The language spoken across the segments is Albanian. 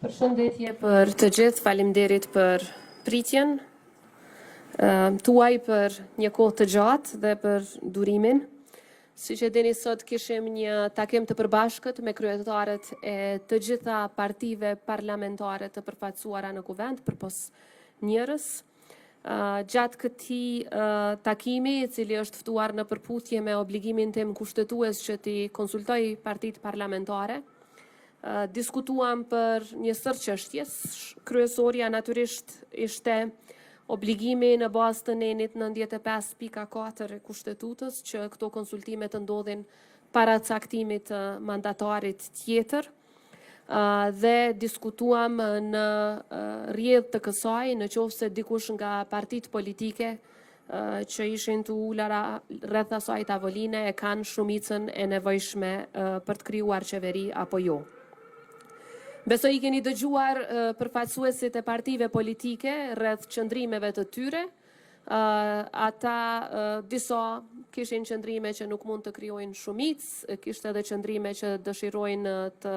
Përshëndetje për të gjithë, faleminderit për pritjen tuaj për një kohë të gjatë dhe për durimin. Siç e dini, sot kishim një takim të përbashkët me kryetarët e të gjitha partive parlamentare të përfaqësuara në kuvend përpos njërës. Gjatë këtij takimi, i cili është ftuar në përputhje me obligimin tim kushtetues që t'i konsultoj partitë parlamentare, diskutuam për një sër çështjes. Kryesorja natyrisht ishte obligimi në bazë të nenit 95.4 e Kushtetutës që këto konsultime të ndodhin para caktimit të mandatarit tjetër, dhe diskutuam në rrjedhë të kësaj, në qoftë se dikush nga partitë politike që ishin të ulara rreth asaj tavoline e kanë shumicën e nevojshme për të krijuar qeveri apo jo. Besoj i keni dëgjuar përfaqësuesit e partive politike rreth qëndrimeve të tyre. Ata disa kishin qëndrime që nuk mund të krijojnë shumicë, kishte edhe qëndrime që dëshirojnë të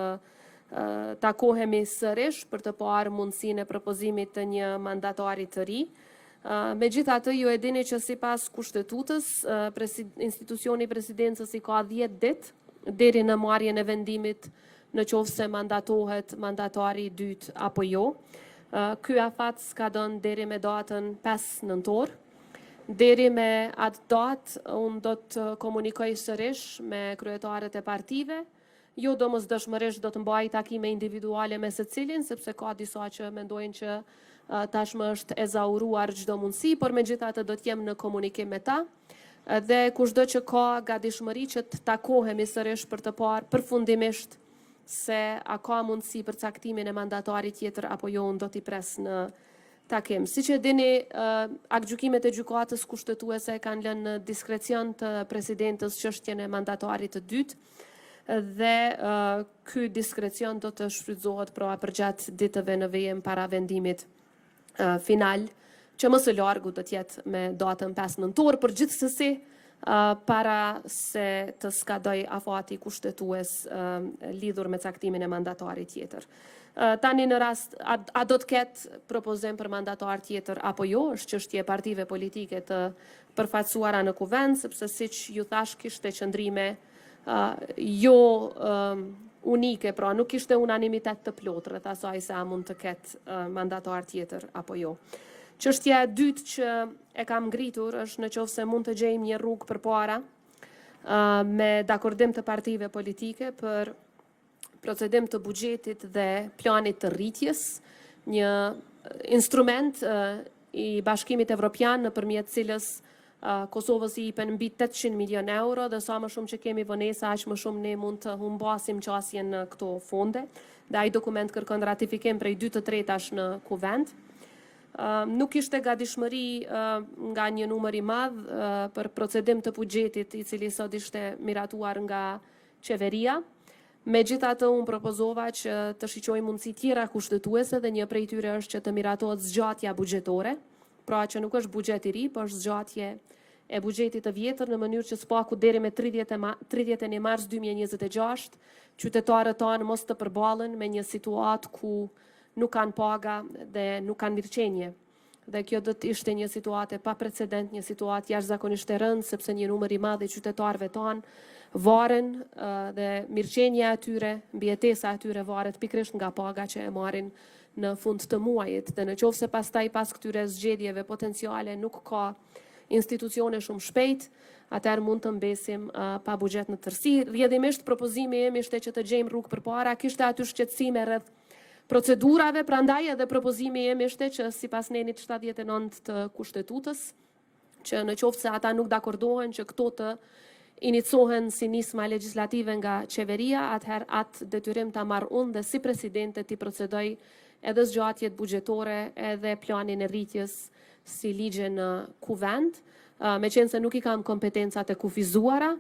takohemi sërish për të parë mundësinë e propozimit të një mandatari të ri. Megjithatë, ju e dini që sipas Kushtetutës, institucioni presidencës i ka 10 ditë deri në marrjen e vendimit në qoftë se mandatohet mandatari i dytë apo jo. Ky afat ka dhënë deri me datën 5 nëntor. Deri me atë datë, unë do të komunikoj sërish me kryetarët e partive. Jo domosdoshmërisht do të mbaj takime individuale me secilin, sepse ka disa që mendojnë që tashmë është ezauruar çdo mundësi, por megjithatë do të jem në komunikim me ta. Dhe kushdo që ka gatishmëri që të takohemi sërish për të parë përfundimisht se a ka mundësi për caktimin e mandatarit tjetër apo jo, unë do t'i pres në takim. Siç e dini, aktgjykimet e gjykatës kushtetuese kanë lënë në diskrecion të presidentës çështjen e mandatarit të dytë, dhe ky diskrecion do të shfrytëzohet pra përgjatë ditëve në vijim para vendimit final, që më së largu do të jetë me datën 5 nëntor, por gjithsesi para se të skadoj afati kushtetues lidhur me caktimin e mandatarit tjetër. Tani në rast, a do të ketë propozim për mandatar tjetër apo jo, është çështje e partive politike të përfaqësuara në kuvend, sepse siç ju thash kishte qëndrime jo unike, pra nuk kishte unanimitet të plotë rreth asaj se a mund të ketë mandatar tjetër apo jo. Çështja e dytë që e kam ngritur është në qoftë se mund të gjejmë një rrugë përpara me dakordim të partive politike për procedim të buxhetit dhe planit të rritjes, një instrument i Bashkimit Evropian nëpërmjet cilës Kosovës i jipen mbi 800 milion euro, dhe sa më shumë që kemi vonesa, aq më shumë ne mund të humbasim qasjen në këto fonde. Dhe ai dokument kërkon ratifikim prej 2/3 në kuvend. Nuk ishte gatishmëri nga një numër i madh për procedim të buxhetit i cili sot ishte miratuar nga qeveria. Megjithatë, unë propozova që të shiqoj mundësi tjera kushtetuese dhe një prej tyre është që të miratohet zgjatja buxhetore, pra që nuk është buxhet i ri, por është zgjatje e buxhetit të vjetër në mënyrë që spaku deri me 31 mars 2026 qytetarët tanë mos të përballen me një situatë ku nuk kanë paga dhe nuk kanë mirëqenie. Dhe kjo do të ishte një situatë pa precedent, një situatë jashtëzakonisht e rëndë, sepse një numër i madh i qytetarëve tanë varen dhe mirëqenia e tyre, mbijetesa e tyre varet pikërisht nga paga që e marrin në fund të muajit. Dhe në qoftë se pastaj pas këtyre zgjedhjeve potenciale nuk ka institucione shumë shpejt, atëherë mund të mbesim pa buxhet në tërësi. Rrjedhimisht propozimi im ishte që të gjejmë rrugë përpara, kishte aty shqetësime rreth procedurave, prandaj edhe propozimi im ishte që sipas nenit 79 të Kushtetutës, që në qoftë se ata nuk dakordohen që këto të inicohen si nisma legjislative nga qeveria, atëherë atë detyrim ta marr unë dhe si presidente t'i procedoj edhe zgjatjet buxhetore edhe planin e rritjes si ligje në kuvend, meqense nuk i kam kompetencat e kufizuara,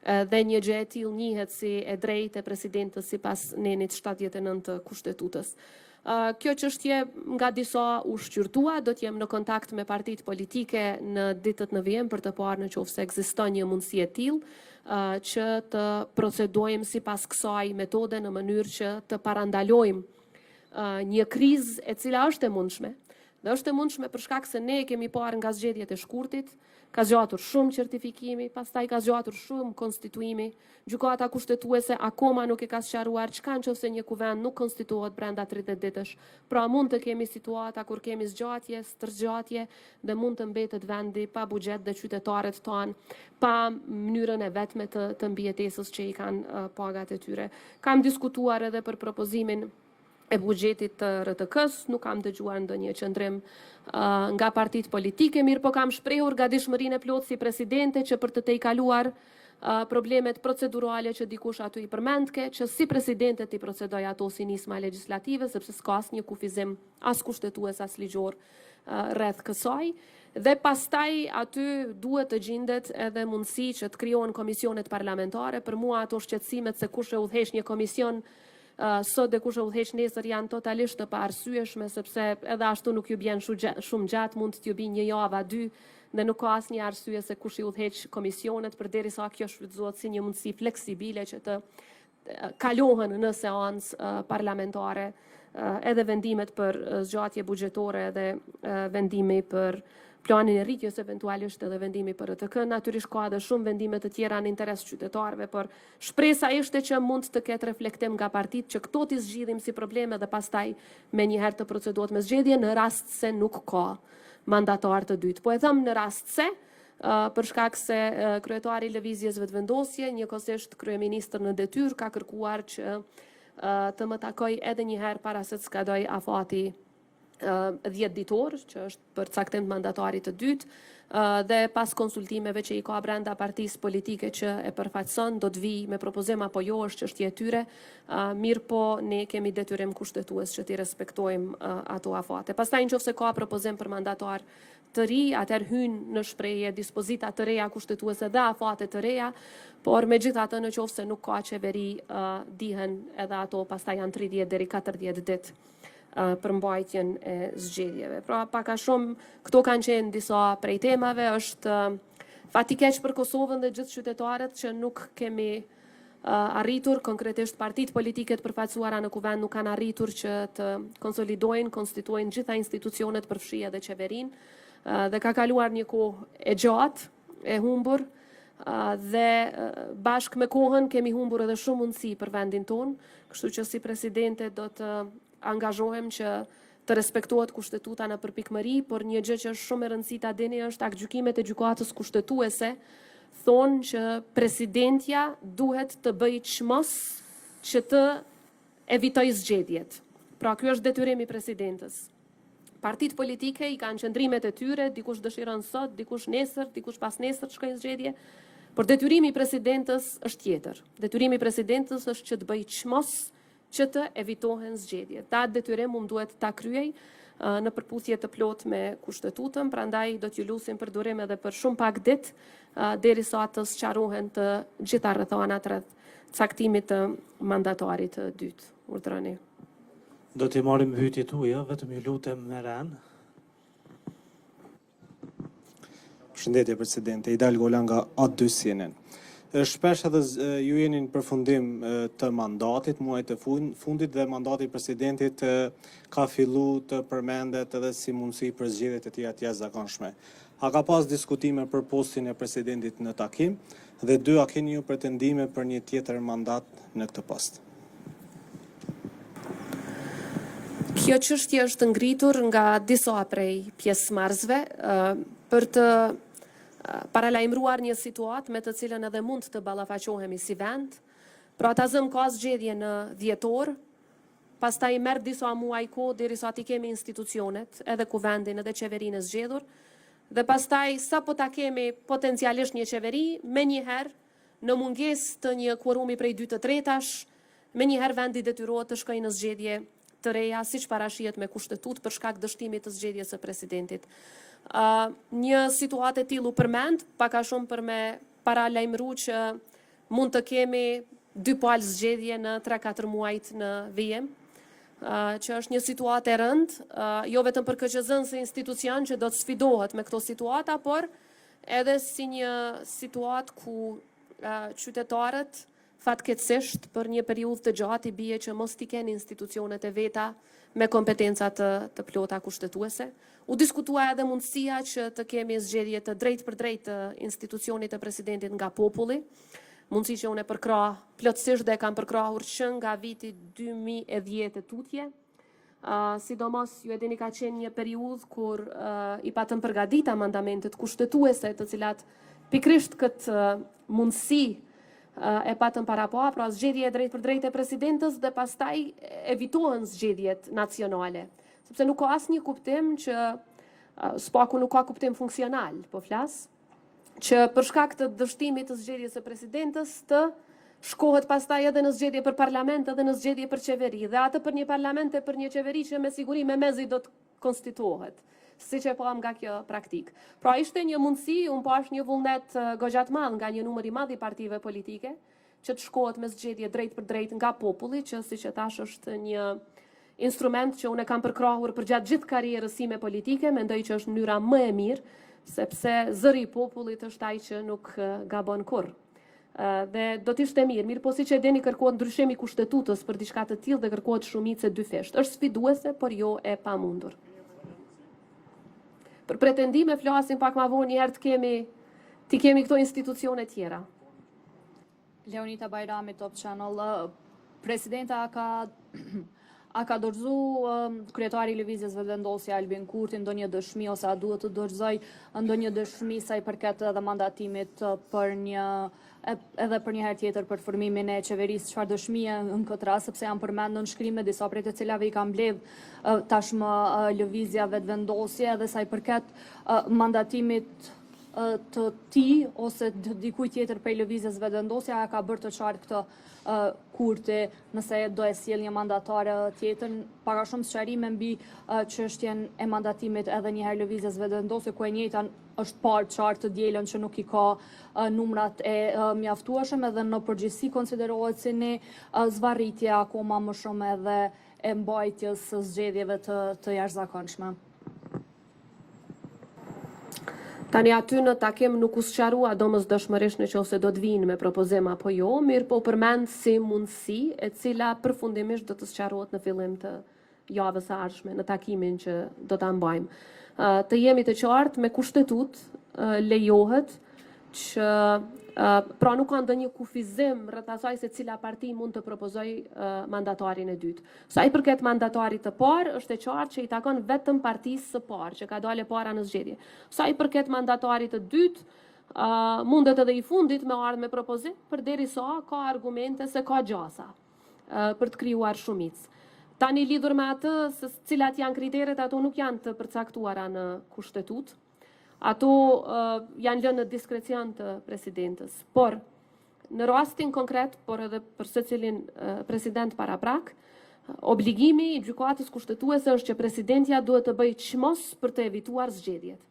dhe një gjë e tillë njihet si e drejtë e presidentës sipas nenit 79 të Kushtetutës. Kjo çështje nga disa u shqyrtua, do të jem në kontakt me partitë politike në ditët në vijim për të parë nëse ekziston një mundësi e tillë që të procedojmë sipas kësaj metode në mënyrë që të parandalojmë një krizë e cila është e mundshme. Dhe është e mundshme për shkak se ne kemi parë nga zgjedhjet e shkurtit, ka zgjatur shumë certifikimi, pastaj ka zgjatur shumë konstituimi, gjykata kushtetuese akoma nuk e ka sqaruar çka nëse një kuvend nuk konstituohet brenda 30 ditësh. Pra mund të kemi situata kur kemi zgjatje, stërgjatje dhe mund të mbetet vendi pa buxhet dhe qytetarët tanë pa mënyrën e vetme të mbijetesës që i kanë pagat e tyre. Kam diskutuar edhe për propozimin e buxhetit të RTK-s, nuk kam dëgjuar ndonjë qëndrim nga partitë politike, mirë po kam shprehur gatishmërinë e plotë si presidente që për të tejkaluar problemet procedurale që dikush aty i përmendke, që si presidente ti procedoj ato si nisma legislative, sepse s'ka asnjë kufizim as kushtetues as ligjor rreth kësaj. Dhe pastaj aty duhet të gjendet edhe mundësi që të krijohen komisionet parlamentare. Për mua ato shqetësimet se kush e udhëheq një komision sot dhe kush e udhëheq nesër janë totalisht të paarsyeshme, sepse edhe ashtu nuk ju bjen shumë gjatë, mund t'ju bijë një javë a dy, dhe nuk ka asnjë arsye se kush i udhëheq komisionet, përderisa kjo shfrytëzohet si një mundësi fleksibile që të kalohen në seancë parlamentare edhe vendimet për zgjatje buxhetore dhe vendimi për planin e rritjes eventualisht edhe vendimi për RTK. Natyrisht ka edhe shumë vendime të tjera në interes qytetarëve, por shpresa ishte që mund të ketë reflektim nga partitë që këto t'i zgjidhim si probleme dhe pastaj me njëherë të procedohet me zgjedhje në rast se nuk ka mandatar të dytë. Po e them në rast se, për shkak se kryetari i lëvizjes vetëvendosje, njëkohësisht kryeministër në detyrë, ka kërkuar që të më takoj edhe një herë para se të skadoj afati 10 ditor, që është për caktim të mandatarit të dytë, dhe pas konsultimeve që i ka brenda partisë politike që e përfaqëson, do të vi me propozim apo jo është çështje e tyre, mirë po ne kemi detyrim kushtetues që t'i respektojmë ato afate. Pastaj nëse ka propozim për mandatar të ri, atëherë hyn në shprehje dispozita të reja kushtetuese dhe afate të reja, por megjithatë nëse nuk ka qeveri, dihen edhe ato pastaj janë 30 deri 40 ditë për mbajtjen e zgjedhjeve. Pra pak a shumë këto kanë qenë disa prej temave, është fat i keq për Kosovën dhe gjithë qytetarët që nuk kemi arritur, konkretisht partitë politike të përfaqësuara në kuvend nuk kanë arritur që të konsolidojnë, konstituojnë gjitha institucionet përfshi edhe qeverinë, dhe ka kaluar një kohë e gjatë, e humbur, dhe bashkë me kohën kemi humbur edhe shumë mundësi për vendin tonë, kështu që si presidente do të angazhohem që të respektohet kushtetuta në përpikmëri, por një gjë që është shumë e rëndësishme ta dini është aktgjykimet e gjykatës kushtetuese thonë që presidentja duhet të bëjë çmos që të evitojë zgjedhjet. Pra ky është detyrimi i presidentës. Partitë politike i kanë qëndrimet e tyre, dikush dëshiron sot, dikush nesër, dikush pas nesër të shkojnë zgjedhje, por detyrimi i presidentës është tjetër. Detyrimi i presidentës është që të bëjë çmos që të evitohen zgjedhjet. Ta detyrim duhet ta kryej në përputhje të plotë me kushtetutën, prandaj do t'ju lutim për durim edhe për shumë pak ditë derisa të sqarohen të gjitha rrethanat rreth caktimit të mandatarit të dytë. Urdhroni. Do t'i marrim pyetjet tuaja, vetëm ju lutem me ran. Përshëndetje presidente, Idal Gola nga A2 CNN. Shpesh edhe ju jeni në përfundim të mandatit, muajit të fundit dhe mandati i presidentit ka fillu të përmendet edhe si mundësi për zgjedhjet e tjera të jashtëzakonshme. A ka pas diskutime për postin e presidentit në takim dhe a keni ju pretendime për një tjetër mandat në këtë post? Kjo çështje është ngritur nga disa prej pjesëmarrësve për të paralajmëruar një situatë me të cilën edhe mund të ballafaqohemi si vend. Pra ta zëm ka zgjedhje në dhjetor, pastaj merr disa muaj kohë derisa t'i kemi institucionet, edhe kuvendin edhe qeverinë e zgjedhur, dhe pastaj sapo ta kemi potencialisht një qeveri, menjëherë në mungesë të një kuorumi prej 2/3, menjëherë vendi detyrohet të shkojë në zgjedhje të reja, siç parashihet me kushtetutë për shkak dështimit të zgjedhjes së presidentit. Një situatë e tillë u përmend, pak a shumë për me paralajmëruar që mund të kemi 2 palë zgjedhje në 3-4 muajt në vijim, që është një situatë e rëndë, jo vetëm për KQZ-n si institucion që do të sfidohet me këto situata, por edhe si një situatë ku qytetarët Fatkeqësisht për një periudhë të gjatë i bie që mos t'i kenë institucionet e veta me kompetenca të plota kushtetuese. U diskutua edhe mundësia që të kemi zgjedhje të drejtë për drejtë të institucionit të presidentit nga populli, mundësi që unë e përkrah plotësisht dhe kam përkrahur që nga viti 2010 e tutje. Sidomos ju e dini ka qenë një periudhë kur i patëm përgatita mandamentet kushtetuese, të cilat pikrisht këtë mundësi e patëm para pra zgjedhje e drejtë për drejtë e presidentës dhe pastaj evitohen zgjedhjet nacionale. Sepse nuk ka asnjë kuptim që spaku nuk ka kuptim funksional, po flas, që për shkak të dështimit të zgjedhjes së presidentës të shkohet pastaj edhe në zgjedhje për parlament edhe në zgjedhje për qeveri, dhe atë për një parlament e për një qeveri që me siguri me mezi do të konstituohet, si që pam nga kjo praktik. Pra ishte një mundësi, unë pash një vullnet goxhat madh nga një numër i madh i partive politike, që të shkohet me zgjedhje drejt për drejt nga populli, që si që tash është një instrument që unë e kam përkrahur për gjatë gjithë karrierës sime politike, mendoj që është mënyra më e mirë, sepse zëri i popullit është ai që nuk gabon kurrë. Dhe do t'ishte mirë, po si që e deni kërkohet ndryshimi kushtetues për diçka të tillë dhe kërkohet shumicë dyfisht. Është sfiduese, por jo e pamundur. Për pretendime flasim pak ma vonë, njëherë ti kemi këto institucione tjera. Leonita Bajrami, Top Channel. Presidenta a ka dorëzu kryetari i Lëvizjes Vetëvendosje Albin Kurti ndonjë dëshmi ose a duhet të dorëzoj ndonjë dëshmi sa i përket edhe mandatimit edhe për një herë tjetër për formimin e qeverisë, çfarë dëshmie në këtë rast, sepse janë përmendur në shkrime disa prej të cilave i ka mbledh tashmë Lëvizja Vetëvendosje, edhe sa i përket mandatimit të ti ose dikuj tjetër prej Lëvizjes Vetëvendosje, a ka bërë të qartë këtë Kurti nëse do e sjell një mandatare tjetër, para shumë sqarime mbi çështjen e mandatimit edhe një herë Lëvizjes Vetëvendosje, ku e njëjta është parë qartë të dielën që nuk i ka numrat e mjaftueshëm, edhe në përgjithësi konsiderohet si një zvarritje akoma më shumë edhe e mbajtjes së zgjedhjeve të jashtëzakonshme. Tani aty në takim nuk u sqarua domosdoshmërisht nëse do të vinë me propozim apo jo, mirë po përmend si mundësi e cila përfundimisht do të sqarohet në fillim të javës së ardhshme, në takimin që do ta mbajmë. Të jemi të qartë me kushtetut lejohet që pra nuk ka ndonjë kufizim rreth asaj se cila parti mund të propozoj mandatarin e dytë. Sa i përket mandatarit të parë, është e qartë që i takon vetëm partisë së parë që ka dalë para në zgjedhje. Sa i përket mandatarit të dytë, mundet edhe i fundit me ardhë me propozim, përderisa ka argumente se ka gjasa për të krijuar shumicë. Tani lidhur me atë se cilat janë kriteret, ato nuk janë të përcaktuara në kushtetut. Ato janë lënë në diskrecion të presidentës. Por, në rastin konkret, por edhe për secilin president paraprak, obligimi i gjykatës kushtetuese është që presidentja duhet të bëjë çmos për të evituar zgjedhjet.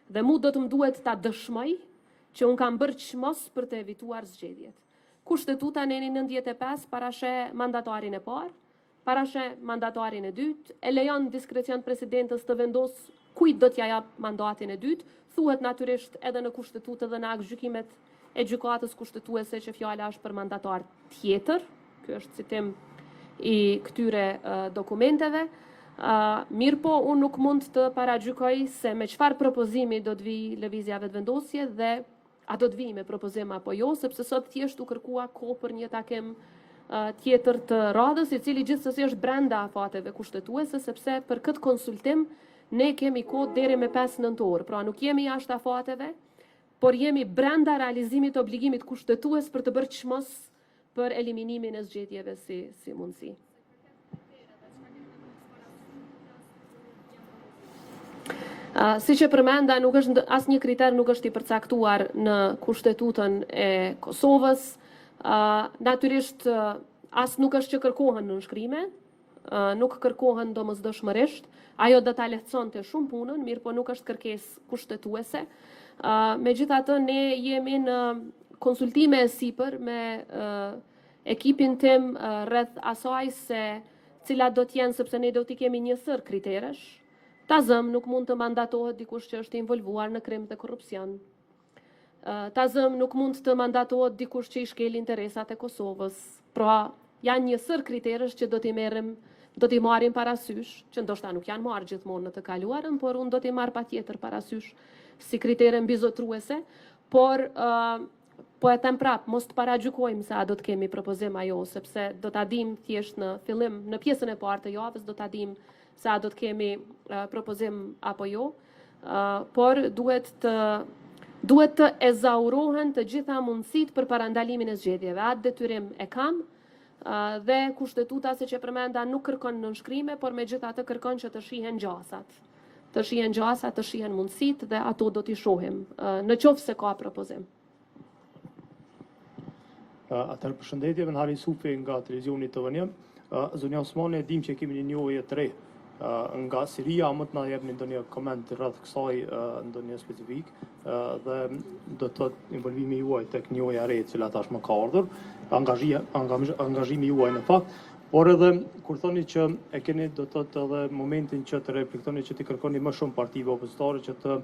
Dhe mu do të më duhet ta dëshmoj që unë kam bërë çmos për të evituar zgjedhjet. Kushtetuta në 95 parashe mandatarin e parë, parashe mandatarin e dytë, e lejon diskrecion presidentës të vendosë kujt do t'ja jap mandatin e dytë, thuhet natyrisht edhe në kushtetutë dhe në aktgjykimet e gjykatës kushtetuese që fjala është për mandatar tjetër. Ky është citim i këtyre dokumenteve. Mirë po, unë nuk mund të paragjykoj se me çfarë propozimi do të vijë Lëvizja Vetëvendosje dhe a do të vijë me propozim apo jo, sepse sot thjesht u kërkua kohë për një takim tjetër të radhës, i cili gjithsesi është brenda fateve kushtetuese, sepse për këtë konsultim ne kemi kohë deri me 5 nëntor, pra nuk jemi jashtë afateve, por jemi brenda realizimit të obligimit kushtetues për të bërë çmos për eliminimin e zgjedhjeve si mundësi. Si që përmenda, nuk është asnjë kriter nuk është i përcaktuar në kushtetutën e Kosovës. Natyrisht as nuk është që kërkohen në nënshkrime, nuk kërkohen domosdoshmërisht. Ajo do ta lehtësonte shumë punën, mirë po nuk është kërkesë kushtetuese. Megjithatë, ne jemi në konsultime e sipër me ekipin tim rreth asaj se cilat do t'jenë, sepse ne do t'i kemi një sër kriteresh. Ta zëm nuk mund të mandatohet dikush që është involvuar në krim dhe korrupsion. Tazëm nuk mund të mandatohet dikush që i shkel interesat e Kosovës. Pra, janë një sër kriterësh që do t'i marrim parasysh, që ndoshta nuk janë marrë gjithmonë në të kaluarën, por unë do t'i marr patjetër parasysh si kritere mbizotruese, por po e them prap, mos të paragjykojmë se a do të kemi propozim ajo, sepse do ta dim thjesht në fillim, në pjesën e parë të javës do ta dim se a do të kemi propozim apo jo, por duhet të ezaurohen të gjitha mundësit për parandalimin e zgjedhjeve. Atë detyrim e kam, dhe kushtetuta, siç e përmenda, nuk kërkon nënshkrime, por megjithatë kërkon që të shihen gjasat. Të shihen gjasat, të shihen mundësit dhe ato do t'i shohim, në qoftë se ka propozim. Atëherë përshëndetje, Venhari Sufi nga televizioni TVN. Zonja Osmani, e dim që kemi një njohje të re nga Siria, më të na jepni ndonjë koment rreth kësaj ndonjë specifik dhe do të thotë involvimi juaj tek njohja e re e cila tashmë ka ardhur, angazhimi juaj në fakt, por edhe kur thoni që e keni do të thotë edhe momentin që të reflektoni që të kërkoni më shumë partive opozitare që të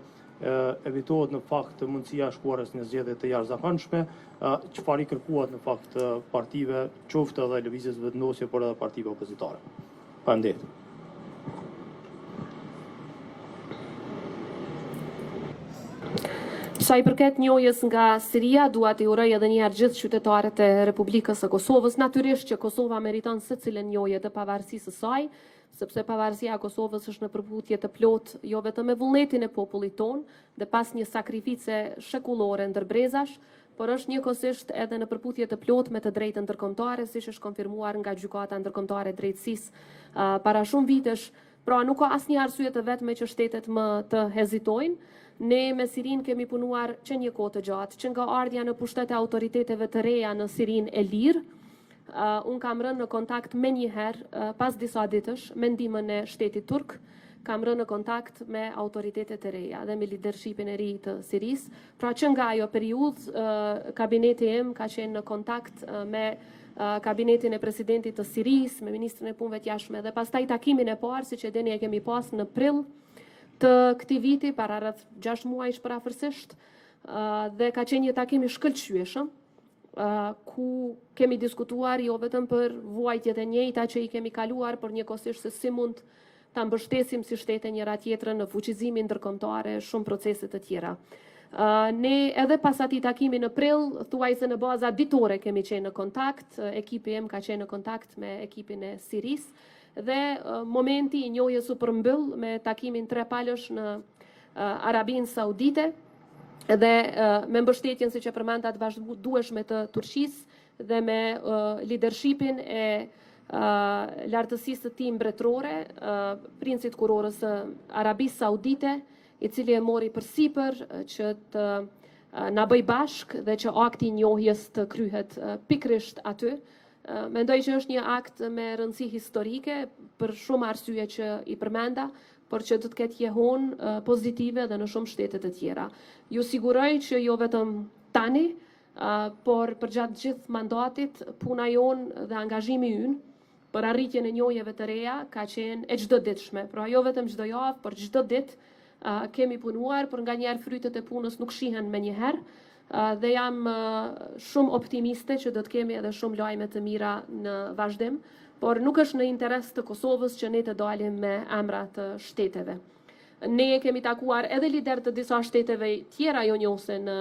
evitohet në fakt mundësia e shkuarjes në zgjedhje të jashtëzakonshme, çfarë i kërkuat në fakt partive, qoftë edhe lëvizjes vendosje, por edhe partive opozitare. Faleminderit. Sa i përket njohjes nga Siria, dua t'i uroj edhe një herë gjithë qytetarët e Republikës së Kosovës. Natyrisht që Kosova meriton secilën njohje të pavarësisë së saj, sepse pavarësia e Kosovës është në përputhje të plotë jo vetëm me vullnetin e popullit tonë dhe pas një sakrifice shekullore ndër brezash, por është njëkohësisht edhe në përputhje të plotë me të drejtën ndërkombëtare, siç është konfirmuar nga Gjykata Ndërkombëtare e Drejtësisë para shumë vitesh. Pra nuk ka asnjë arsye të vetme që shtetet më të hezitojnë. Ne me Sirin kemi punuar që një kohë të gjatë, që nga ardhja në pushtet e autoriteteve të reja në Sirin e lirë. Unë kam rënë në kontakt me një herë, pas disa ditësh, me ndihmën e shtetit turk, kam rënë në kontakt me autoritetet e reja dhe me leadershipin e ri të Siris. Pra që nga ajo periudhë, kabineti im ka qenë në kontakt me kabinetin e presidentit të Siris, me ministrin e punëve të jashtme dhe pastaj takimin e parë, siç e dini e kemi pas në prill të këtij viti, para rreth 6 muajsh parafërsisht, dhe ka qenë një takim i shkëlqyeshëm, ku kemi diskutuar jo vetëm për vuajtjet e njëjta që i kemi kaluar, por njëkohësisht se si mund ta mbështesim si shtete njëra tjetrën në fuqizimin ndërkombëtar, shumë procese të tjera. Ne edhe pas atij takimi në prill, thuajse në baza ditore kemi qenë në kontakt, ekipi im ka qenë në kontakt me ekipin e Siris, dhe momenti i njohjes u përmbyll me takimin trepalësh në Arabinë Saudite dhe me mbështetjen, siç e përmenda, të vazhdueshme të Turqisë dhe me leadershipin e lartësisë të tij mbretërore, princit kurorës së Arabisë Saudite, i cili e mori përsipër që të na bëj bashk dhe që akti i njohjes të kryhet pikërisht aty. Mendoj që është një akt me rëndësi historike për shumë arsye që i përmenda, por që do të ketë jehon pozitive dhe në shumë shtete të tjera. Ju siguroj që jo vetëm tani, por përgjatë gjithë mandatit, puna jonë dhe angazhimi ynë për arritjen e njohjeve të reja ka qenë e çdoditshme. Pra jo vetëm çdo javë, por çdo ditë kemi punuar, por nganjëherë frytet e punës nuk shihen menjëherë. Dhe jam shumë optimiste që do të kemi edhe shumë lajme të mira në vazhdim, por nuk është në interes të Kosovës që ne të dalim me emra të shteteve. Ne kemi takuar edhe lider të disa shteteve tjera jonjose në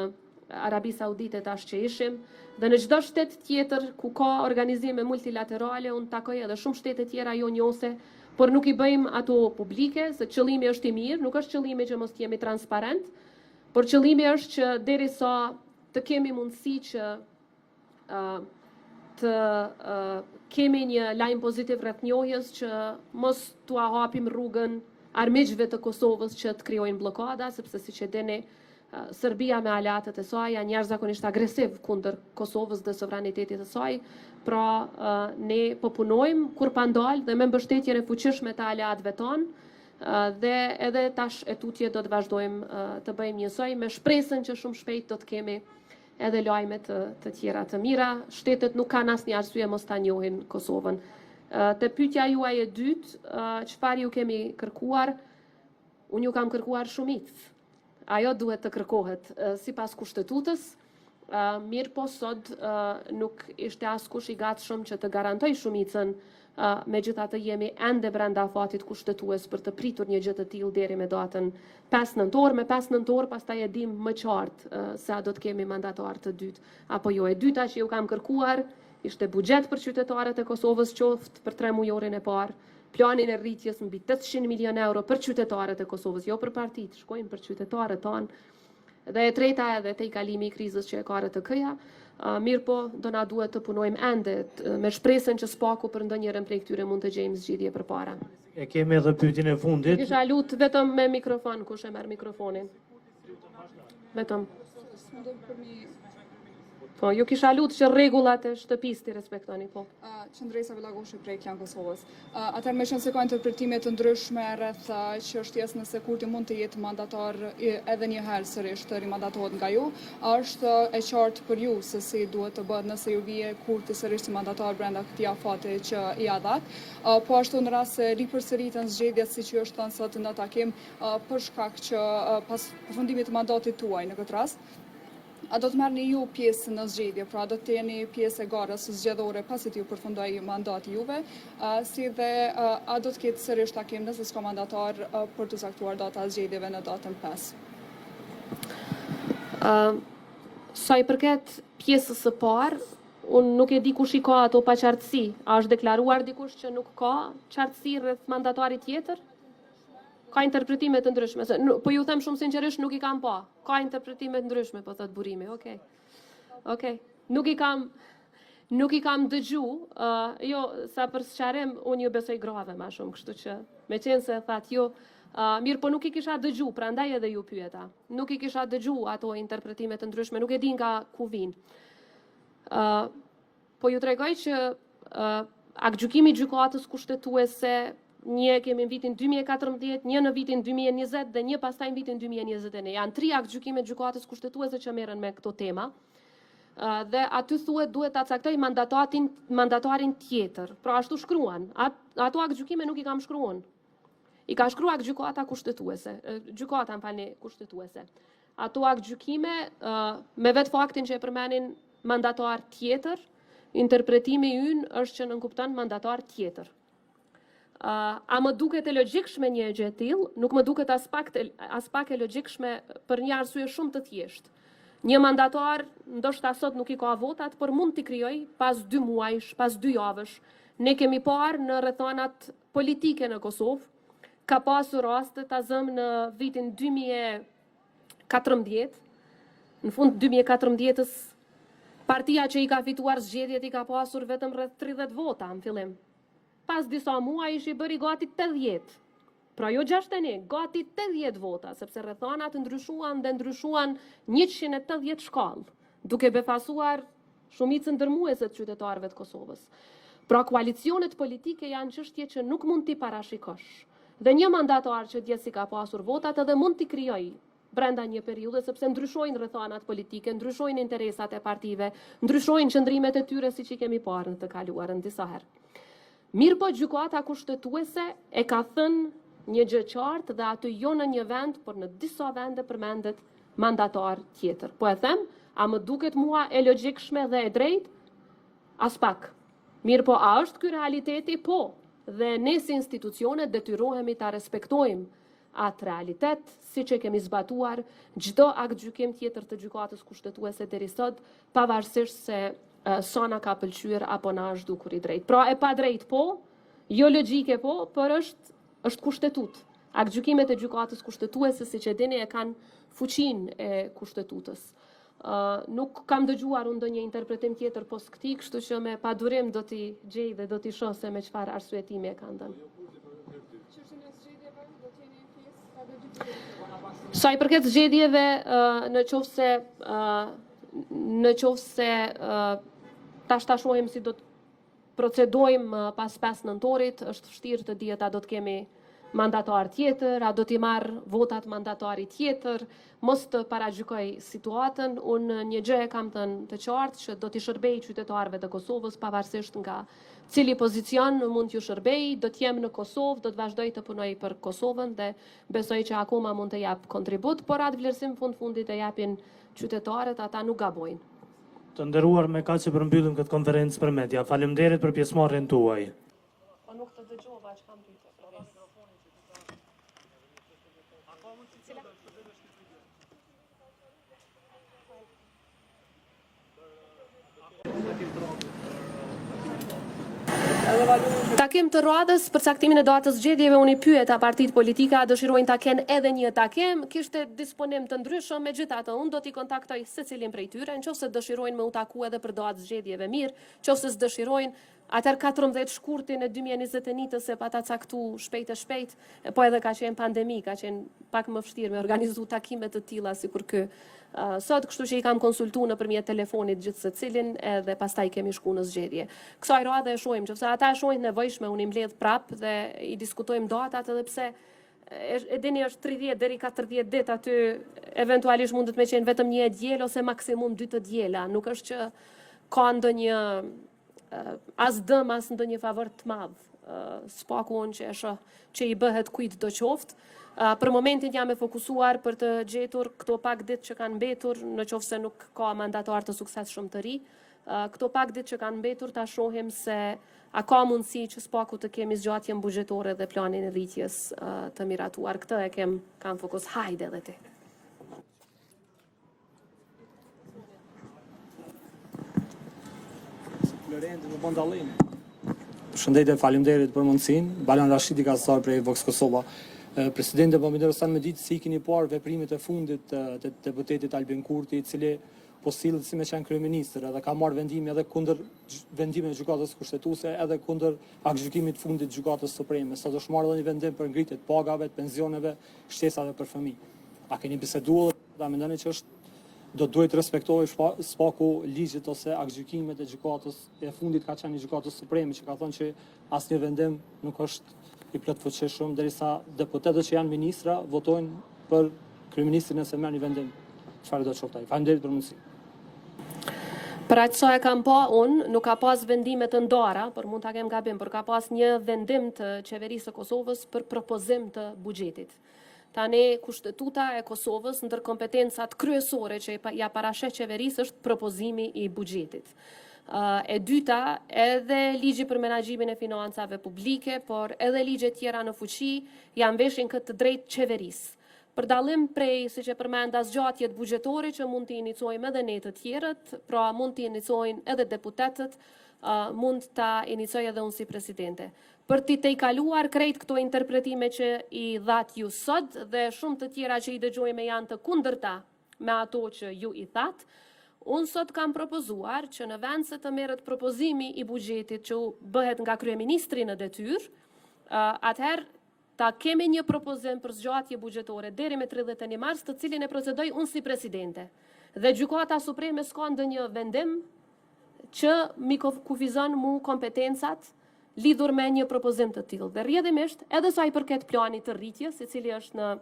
Arabi Saudite tash që ishim, dhe në çdo shtet tjetër ku ka organizime multilaterale, unë takoj edhe shumë shtete tjera jonjose, por nuk i bëjmë ato publike, se qëllimi është i mirë, nuk është qëllimi që mos jemi transparent, por qëllimi është që derisa të kemi mundësi që të kemi një lajm pozitiv rreth njohjes, që mos t'ua hapim rrugën armiqve të Kosovës që të krijojnë bllokada, sepse siç e dini, Serbia me aleatët e saj janë jashtëzakonisht agresiv kundër Kosovës dhe sovranitetit të saj. Pra ne po punojmë kur pa ndalë dhe me mbështetjen e fuqishme të aleatëve tonë, dhe edhe tash e tutje do të vazhdojmë të bëjmë njësoj, me shpresën që shumë shpejt do të kemi edhe lajme të tjera të mira. Shtetet nuk kanë asnjë arsye mos ta njohin Kosovën. Te pyetja juaj e dytë, çfarë ju kemi kërkuar? Unë ju kam kërkuar shumicë. ajo duhet të kërkohet sipas kushtetutës. Mirë po sot nuk ishte askush i gatshëm që të garantoj shumicën, megjithatë jemi ende brenda afatit kushtetues për të pritur një gjë të tillë deri me datën 5 nëntor. Me 5 nëntor pastaj e dim më qartë se a do të kemi mandatar të dytë apo jo. E dyta që ju kam kërkuar ishte buxhet për qytetarët e Kosovës, qoftë për 3 mujorin e parë, planin e rritjes mbi 800 milion euro për qytetarët e Kosovës, jo për partitë, shkojnë për qytetarët tanë. Dhe e treta edhe te i kalimi i krizës që e ka RTK-ja, mirë po do na duhet të punojmë ende me shpresën që spaku për ndonjërin prej këtyre mund të gjejmë zgjidhje përpara. E kemi edhe pyetjen e fundit. Kisha lut vetëm me mikrofon, kush e merr mikrofonin? Vetëm. Po, ju kisha lutë që rregullat e shtëpisë ti respektoni, po. Qëndresa Velagoshi prej Klan Kosovës. Atëherë me qenë se ka interpretime të ndryshme rreth çështjes nëse Kurti mund të jetë mandatar edhe një herë sërish të rimandatohet nga ju, është e qartë për ju se si duhet të bëhet nëse ju vije Kurti sërish si mandatar brenda këtij afati që i ha dhënë. Po ashtu në rast se ripërsëritën zgjedhjet siç ju është thënë sot në takim për shkak që pas përfundimit të mandatit tuaj në këtë rast, a do të merrni ju pjesë në zgjedhje, pra do të jeni pjesë e garës zgjedhore pasi t'ju përfundoi mandati juve, si dhe a do të ketë sërish takim nëse s'ka mandatar për të caktuar data e zgjedhjeve në datën 5? Sa i përket pjesës së parë, unë nuk e di kush i ka ato paqartësi. A është deklaruar dikush që nuk ka qartësi rreth mandatarit tjetër? Ka interpretime të ndryshme. Po ju them shumë sinqerisht, nuk i kam pa. Ka interpretime të ndryshme, po thot burimi. Okej. Nuk i kam dëgju. Jo, sa për sqarim, unë ju besoj grave ma shumë, kështu që me qenë se thatë jo, mirë, po nuk i kisha dëgju, prandaj edhe ju pyeta. Nuk i kisha dëgju ato interpretime të ndryshme, nuk e di nga ku vinë. Po ju tregoj që aktgjykimi i gjykatës kushtetuese, një kemi në vitin 2014, një në vitin 2020 dhe një pastaj në vitin 2021. Janë 3 aktgjykime gjykatës kushtetuese që merren me këto tema. Dhe aty thuhet duhet ta caktoj mandatarin tjetër. Pra ashtu shkruan. Ato aktgjykime nuk i kam shkruan. I ka shkruar gjykata kushtetuese, gjykata kushtetuese. Ato aktgjykime me vetë faktin që e përmenin mandatar tjetër, interpretimi ynë është që nënkupton mandatar tjetër. A më duket e logjikshme një gjë e tillë? Nuk më duket as pak e logjikshme për një arsye shumë të thjeshtë. Një mandatar ndoshta sot nuk i ka votat, por mund t'i krijoj pas 2 muajsh, pas 2 javësh. Ne kemi parë në rrethonat politike në Kosovë, ka pasur raste ta zëm në vitin 2014. Në fund 2014-s partia që i ka fituar zgjedhjet i ka pasur vetëm rreth 30 vota në fillim. Pas disa muaj ishi bëri gati 80. Pra jo 61, gati 80 vota, sepse rrethonat ndryshuan dhe ndryshuan 180 shkallë, duke befasuar shumicën dërmuese të qytetarëve të Kosovës. Pra koalicionet politike janë çështje që nuk mund t'i parashikosh. Dhe një mandatar që dje si ka pasur votat edhe mund t'i krijoj brenda një periudhe, sepse ndryshojnë rrethonat politike, ndryshojnë interesat e partive, ndryshojnë qëndrimet e tyre siç i kemi parë në të kaluarën disa herë. Mirë po gjykata kushtetuese e ka thënë një gjë qartë dhe aty jo në një vend, por në disa vende përmendet mandatar tjetër. Po e them, a më duket mua e logjikshme dhe e drejtë? As pak. Mirë po, a është ky realiteti? Po. Dhe ne si institucionet detyrohemi ta respektojmë atë realitet, siç e kemi zbatuar çdo aktgjykim tjetër të gjykatës kushtetuese deri sot, pavarësisht se sa na ka pëlqyer apo na është dukur i drejtë. Pra e pa drejtë po, jo logjike po, por është kushtetut. Aktgjykimet e gjykatës kushtetuese, siç e dini, e kanë fuqinë e kushtetutës. Nuk kam dëgjuar unë ndonjë interpretim tjetër pos këtij, kështu që me padurim do t'i gjej dhe do t'i shoh se me çfarë arsyetimi e kanë dhënë. Sa i përket zgjedhjeve, në qoftë se ta shohim si do të procedojmë pas 5 nëntorit, është vështirë të dihet a do të kemi mandatar tjetër, a do t'i marrë votat mandatari tjetër, mos të paragjykoj situatën. Unë një gjë e kam thënë të qartë që do t'i shërbej qytetarëve të Kosovës pavarësisht nga cili pozicion mund t'ju shërbej, do t'jem në Kosovë, do të vazhdoj të punoj për Kosovën dhe besoj që akoma mund të jap kontribut, por atë vlerësim fundit e japin qytetarët, ata nuk gabojnë. Të nderuar, me kaq që përmbyllim këtë konferencë për media. Faleminderit për pjesëmarrjen tuaj. Po nuk të dëgjova që kam pyetje. Takim të radhës për caktimin e datës zgjedhjeve, unë i pyeta partitë politike a dëshirojnë ta kenë edhe një takim, kishte disponim të ndryshëm, megjithatë unë do t'i kontaktoj secilin prej tyre, nëse dëshirojnë me u taku edhe për datë zgjedhjeve mirë, nëse dëshirojnë atër 14 shkurtin e 2021 se pa ta caktu shpejt, po edhe ka qenë pandemi, ka qenë pak më vështirë me organizu takime të tilla sikur ky. Sot, kështu që i kam konsultu nëpërmjet telefonit gjithë secilin edhe pastaj kemi shku në zgjedhje. Kësaj radhe e shohim, nëse ata e shohin nevojshme, unë i mbledh prap dhe i diskutojmë datat, edhe pse e dini është 30 deri 40 ditë aty, eventualisht mundet me qenë vetëm një diel ose maksimum 2 të diela, nuk është që ka ndonjë as dëm as ndonjë favor të madh. S'paku unë që e shoh që i bëhet kujt do qoftë. Për momentin jam e fokusuar për të gjetur këto pak ditë që kanë mbetur, në qoftë se nuk ka mandatar të suksesshëm të ri. Këto pak ditë që kanë mbetur ta shohim se a ka mundësi që s'paku të kemi zgjatjen buxhetore dhe planin e rritjes të miratuar. Këtë e kam fokus. Hajde edhe ti. Përshëndetje, faleminderit për mundësinë. Balan Rashidi Kasar prej Vox Kosova. Presidenti po më intereson me ditë si keni parë veprimet e fundit të deputetit Albin Kurti, i cili po sillet si me qenë kryeministër, edhe ka marrë vendime edhe kundër vendimeve të gjykatës kushtetuese, edhe kundër aktgjykimit fundit të gjykatës supreme. Sot është marrë edhe një vendim për ngritje të pagave, të pensioneve, shtesave për fëmijë. A keni biseduar, ta mendoni që do duhet respektohej spaku ligjit ose aktgjykimet e gjykatës e fundit ka qenë i gjykatës supreme, që ka thënë që asnjë vendim nuk është i plotfuqishëm, derisa deputetët që janë ministra votojnë për kryeministrin nëse merr një vendim. Çfarë do të thotë ai? Faleminderit për mundësinë. Për aq sa e kam pa unë, nuk ka pas vendime të ndara, por mund ta kem gabim, por ka pas një vendim të qeverisë së Kosovës për propozim të buxhetit. Tani kushtetuta e Kosovës ndër kompetencat kryesore që ja parasheh qeverisë është propozimi i buxhetit. E dyta, edhe ligji për menaxhimin e financave publike, por edhe ligjet tjera në fuqi janë veshin këtë drejt qeverisë. Për dallim prej, siç e përmenda, zgjatjet buxhetore që mund t'i inicojmë edhe ne të tjerët, pra mund t'i inicojnë edhe deputetët, mund ta inicoj edhe unë si presidente. Për t'i tejkaluar krejt këto interpretime që i that ju sot dhe shumë të tjera që i dëgjojme janë të kundërta me ato që ju i that, unë sot kam propozuar që në vend se të merret propozimi i buxhetit që bëhet nga kryeministri në detyrë, atëherë ta kemi një propozim për zgjatje buxhetore deri me 31 mars, të cilin e procedoj unë si presidente. Dhe gjykata supreme s'ka ndonjë vendim që mi kufizon mu kompetencat lidhur me një propozim të tillë. Dhe rrjedhimisht, edhe sa i përket planit të rritjes, i cili është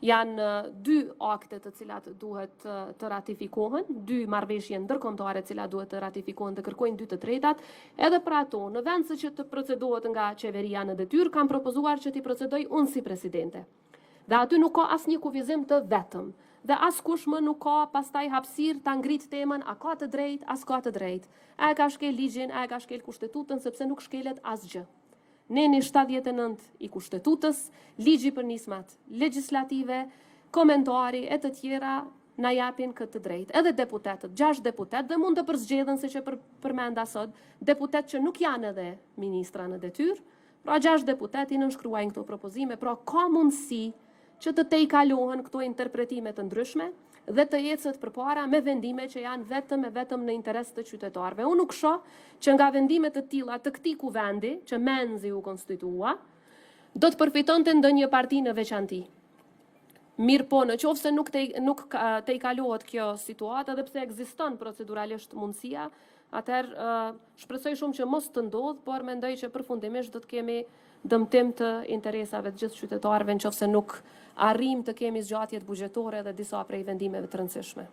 janë 2 akte të cilat duhet të ratifikohen, 2 marrëveshje ndërkombëtare të cilat duhet të ratifikohen dhe kërkojnë 2 të tretat, edhe për ato, në vend se që të procedohet nga qeveria në detyrë, kam propozuar që t'i procedoj unë si presidente. Dhe aty nuk ka asnjë kufizim të vetëm. Dhe askush më nuk ka pastaj hapësirë ta ngrit temën a ka të drejtë, as ka të drejtë. A e ka shkel ligjin, a e ka shkel kushtetutën, sepse nuk shkelet asgjë. Neni 79 i kushtetutës, ligji për nismat legjislative, komentari e të tjera na japin këtë drejtë. Edhe deputetët, 6 deputet dhe mund të përzgjedhen siç e përmenda sot, deputet që nuk janë edhe ministra në detyrë, pra 6 deputet i nënshkruajnë këto propozime, pra ka mundësi që të tejkalohen këto interpretime të ndryshme dhe të ecet përpara me vendime që janë vetëm në interes të qytetarëve. Unë nuk shoh që nga vendime të tilla të këtij kuvendi, që menzi u konstitua, do të përfitonte ndonjë parti në veçanti. Mirë po, në qoftë se nuk tejkalohet kjo situatë, edhe pse ekziston proceduralisht mundësia, atëherë shpresoj shumë që mos të ndodh, por mendoj që përfundimisht do të kemi dëmtim të interesave të gjithë qytetarëve nëse nuk arrim të kemi zgjatjet buxhetore dhe disa prej vendimeve të rëndësishme.